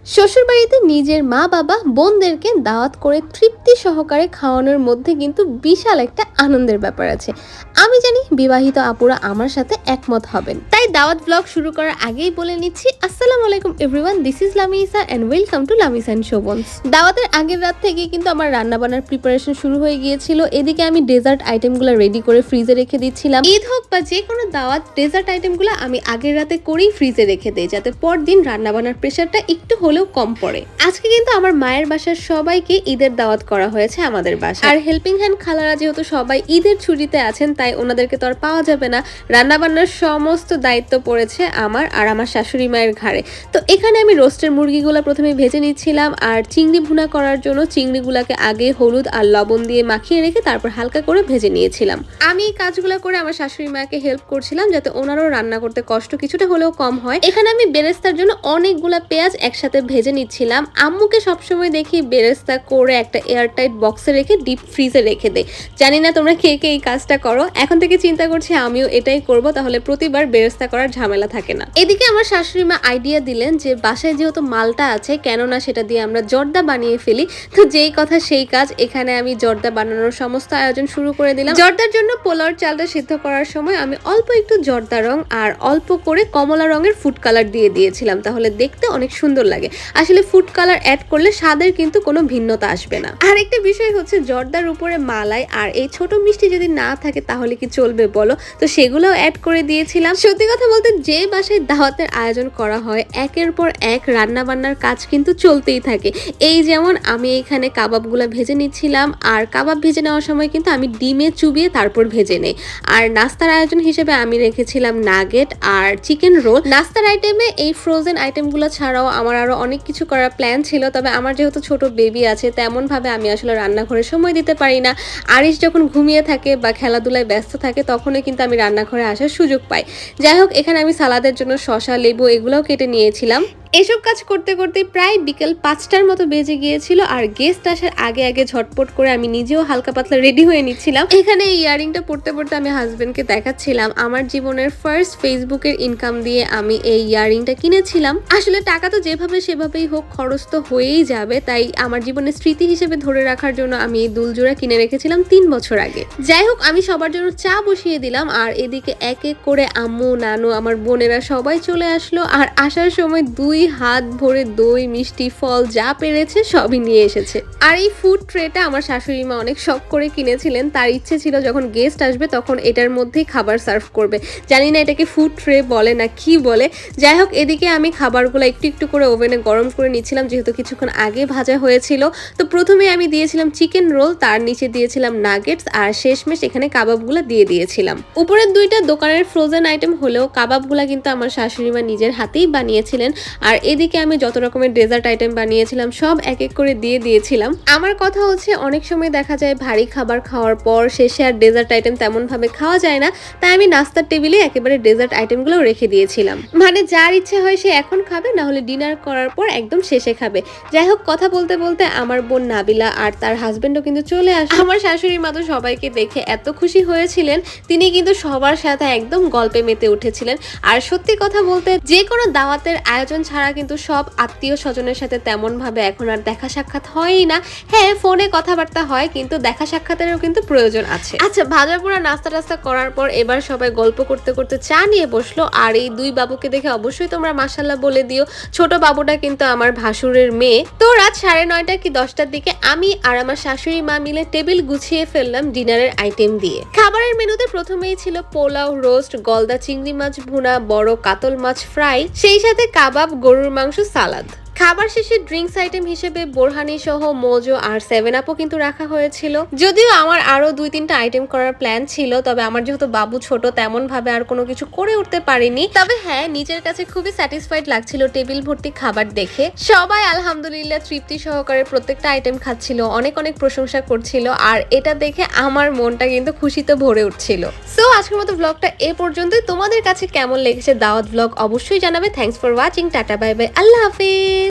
শ্বশুরবাড়িতে নিজের মা বাবা বোনদেরকে দাওয়াত করে তৃপ্তি সহকারে খাওয়ানোর মধ্যে কিন্তু বিশাল একটা আনন্দের ব্যাপার আছে। আমি জানি বিবাহিত আপুরা আমার সাথে একমত হবেন, তাই দাওয়াত ব্লগ শুরু করার আগেই বলে নিচ্ছি, আসসালামু আলাইকুম everyone, this is Lamisa and welcome to Lamisa and Shovon's. দাওয়াতের আগের রাত থেকে কিন্তু আমার রান্না বান্নার প্রিপারেশন শুরু হয়ে গিয়েছিল। এদিকে আমি ডেজার্ট আইটেমগুলো রেডি করে ফ্রিজে রেখে দিচ্ছিলাম। ঈদ হোক বা যে কোনো দাওয়াত, ডেজার্ট আইটেমগুলো আমি আগের রাতে করেই ফ্রিজে রেখে দিই, যাতে পরদিন রান্না বান্নার প্রেশারটা একটু হলেও কম পড়ে। আজকে কিন্তু আমার মায়ের বাসার সবাইকে ঈদের দাওয়াত করা হয়েছে আমাদের বাসায়। আর হেল্পিং হ্যান্ড খালারা যেহেতু সবাই ঈদের ছুটিতে আছেন, তাই ওনাদেরকে তো আর পাওয়া যাবে না। রান্না বান্নার সমস্ত দায়িত্ব পড়েছে আমার আর আমার শাশুড়ি মায়ের ঘাড়ে। তো এখানে আমি রোস্টের মুরগিগুলো প্রথমে ভেজে নিচ্ছিলাম, আর চিংড়ি ভুনা করার জন্য চিংড়িগুলোকে আগে হলুদ আর লবণ দিয়ে মাখিয়ে রেখে তারপর হালকা করে ভেজে নিয়েছিলাম। আমি এই কাজগুলো করে আমার শাশুড়ি মাকে হেল্প করছিলাম, যাতে ওনারও রান্না করতে কষ্ট কিছুটা হলেও কম হয়। এখানে আমি বেরেস্তার জন্য অনেকগুলা পেঁয়াজ একসাথে ভেজে নিচ্ছিলাম। আম্মুকে সবসময় দেখি বেরেস্তা করে একটা এয়ারটাইট বক্সে রেখে ডিপ ফ্রিজে রেখে দেয়। জানি না তোমরা কে কে এই কাজটা করো, এখন থেকে চিন্তা করছি আমিও এটাই করব, তাহলে প্রতিবার বেরেস্তা করার ঝামেলা থাকে না। এদিকে আমার শাশুড়ি মা আইডিয়া দিলেন যে বাসায় যেহেতু মালটা আছে, কেননা সেটা দিয়ে আমরা জর্দা বানিয়ে ফেলি। তো যেই কথা সেই কাজ, এখানে আমি জর্দা বানানোর সমস্ত আয়োজন শুরু করে দিলাম। জর্দার জন্য পোলাওর চালটা সিদ্ধ করার সময় আমি অল্প একটু জর্দা রং আর অল্প করে কমলা রঙের ফুড কালার দিয়ে দিয়েছিলাম, তাহলে দেখতে অনেক সুন্দর লাগে। আসলে ফুড কালার অ্যাড করলে স্বাদের কিন্তু কোনো ভিন্নতা আসবে না। আর একটা বিষয় হচ্ছে, জর্দার উপরে মালাই আর এই ছোট মিষ্টি যদি না থাকে তাহলে কি চলবে বলো? তো সেগুলোও অ্যাড করে দিয়েছিলাম। সত্যি কথা বলতে, যে বাসায় দাওয়াতের আয়োজন করা হয়, একের পর এক রান্না বান্নার কাজ কিন্তু চলতেই থাকে। এই যেমন আমি এখানে কাবাবগুলো ভেজে নিচ্ছিলাম, আর কাবাব ভেজে নেওয়ার সময় কিন্তু আমি ডিমে চুবিয়ে তারপর ভেজে নেই। আর নাস্তার আয়োজন হিসেবে আমি রেখেছিলাম নাগেট আর চিকেন রোল। নাস্তার আইটেমে এই ফ্রোজেন আইটেমগুলো ছাড়াও আমার আরো অনেক কিছু করার প্ল্যান ছিল, তবে আমার যেহেতু ছোট বেবি আছে, তেমন ভাবে আমি আসলে রান্নাঘরে সময় দিতে পারি না। আরিশ যখন ঘুমিয়ে থাকে বা খেলাধুলায় ব্যস্ত থাকে, তখনই কিন্তু আমি রান্নাঘরে আসার সুযোগ পাই। যাই হোক, এখানে আমি সালাদের জন্য শসা, লেবু এগুলোও কেটে নিয়েছিলাম। এসব কাজ করতে করতে প্রায় বিকেল 5টার মতো বেজে গিয়েছিল, আর গেস্ট আসার আগে আগে ঝটপট করে আমি নিজেও হালকা পাতলা রেডি হয়ে নিচ্ছিলাম। এখানে এই ইয়ারিংটা পড়তে পড়তে আমি হাজবেন্ডকে দেখাচ্ছিলাম আমার জীবনের ফার্স্ট ফেসবুকের ইনকাম দিয়ে আমি এই ইয়ারিংটা কিনেছিলাম। আসলে টাকা তো যেভাবে সেভাবেই হোক খরচ তো হয়েই যাবে, তাই আমার জীবনের স্মৃতি হিসেবে ধরে রাখার জন্য আমি এই দুলজোড়া কিনে রেখেছিলাম 3 বছর আগে। যাই হোক, আমি সবার জন্য চা বসিয়ে দিলাম, আর এদিকে এক এক করে আম্মু, নানু, আমার বোনেরা সবাই চলে আসলো। আর আসার সময় 2 হাত ভরে দই, মিষ্টি, ফল যা পেরেছে সবই নিয়ে এসেছে। আর এই ফুড ট্রেটা আমার শাশুড়ি মা অনেক শখ করে কিনেছিলেন। তার ইচ্ছে ছিল যখন গেস্ট আসবে তখন এটার মধ্যেই খাবার সার্ভ করবে। জানি না এটাকে ফুড ট্রে বলে না কি বলে। যাই হোক, এদিকে আমি খাবারগুলো একটু একটু করে ওভেনে গরম করে নিচ্ছিলাম, যেহেতু কিছুক্ষণ আগে ভাজা হয়েছিল। তো প্রথমে আমি দিয়েছিলাম চিকেন রোল, তার নিচে দিয়েছিলাম নাগেটস, আর শেষমেশ এখানে কাবাবগুলো দিয়ে দিয়েছিলাম। উপরের 2টা দোকানের ফ্রোজেন আইটেম হলেও কাবাবগুলো কিন্তু আমার শাশুড়ি মা নিজের হাতেই বানিয়েছিলেন। আর এদিকে আমি যত রকমের ডেজার্ট আইটেম বানিয়েছিলাম সব এক এক করে দিয়ে দিয়েছিলাম। আমার কথা হচ্ছে, অনেক সময় দেখা যায় ভারী খাবার খাওয়ার পর শেষে আর ডেজার্ট আইটেম তেমন ভাবে খাওয়া যায় না, তাই আমি নাস্তার টেবিলে একেবারে ডেজার্ট আইটেমগুলো রেখে দিয়েছিলাম। মানে যার ইচ্ছে হয় সে এখন খাবে, না হলে ডিনার করার পর একদম শেষে খাবে। যাই হোক, কথা বলতে বলতে আমার বোন নাবিলা আর তার হাজবেন্ডও কিন্তু চলে আসে। আমার শাশুড়ি মা তো সবাইকে দেখে এত খুশি হয়েছিলেন, তিনি কিন্তু সবার সাথে একদম গল্পে মেতে উঠেছিলেন। আর সত্যি কথা বলতে, যে কোনো দাওয়াতের আয়োজন ছাড়া কিন্তু সব আত্মীয় স্বজনের সাথে তেমন ভাবে এখন আর দেখা সাক্ষাৎ হয়ই না। হ্যাঁ, ফোনে কথাবার্তা হয়, কিন্তু দেখা সাক্ষাতেরও কিন্তু প্রয়োজন আছে। আচ্ছা, ভাজা পোড়া নাস্তা টাস্তা করার পর এবার সবাই গল্প করতে করতে চা নিয়ে বসলো। আর এই 2 বাবুকে দেখে অবশ্যই তোমরা মাশাআল্লাহ বলে দিও। ছোট বাবুটা কিন্তু আমার ভাসুরের মেয়ে। তো রাত 9:30 কি 10টার দিকে আমি আর আমার শাশুড়ি মা মিলে টেবিল গুছিয়ে ফেললাম ডিনারের আইটেম দিয়ে। খাবারের মেনুতে প্রথমেই ছিল পোলাও, রোস্ট, গলদা চিংড়ি মাছ ভুনা, বড় কাতল মাছ ফ্রাই, সেই সাথে কাবাব, গরুর মাংস, সালাদ। খাবার শেষে ড্রিঙ্কস আইটেম হিসেবে বোরহানি সহ মোজো আর 7 আপও কিন্তু রাখা হয়েছিল। যদিও আমার আরো 2-3টা আইটেম করার প্ল্যান ছিল, তবে আমার যেহেতু বাবু ছোট, তেমন ভাবে আর কোনো কিছু করে উঠতে পারিনি। তবে হ্যাঁ, নিজের কাছে খুবই স্যাটিসফাইড লাগছিল টেবিল ভর্তি খাবার দেখে। সবাই আলহামদুলিল্লাহ তৃপ্তি সহকারে প্রত্যেকটা আইটেম খাচ্ছিল, অনেক অনেক প্রশংসা করছিল, আর এটা দেখে আমার মনটা কিন্তু খুশিতে ভরে উঠছিল। সো আজকের মতো ব্লগটা এ পর্যন্তই। তোমাদের কাছে কেমন লেগেছে দাওয়াত ব্লগ অবশ্যই জানাবে। Thanks for watching. Tata, bye bye, Allah Hafiz.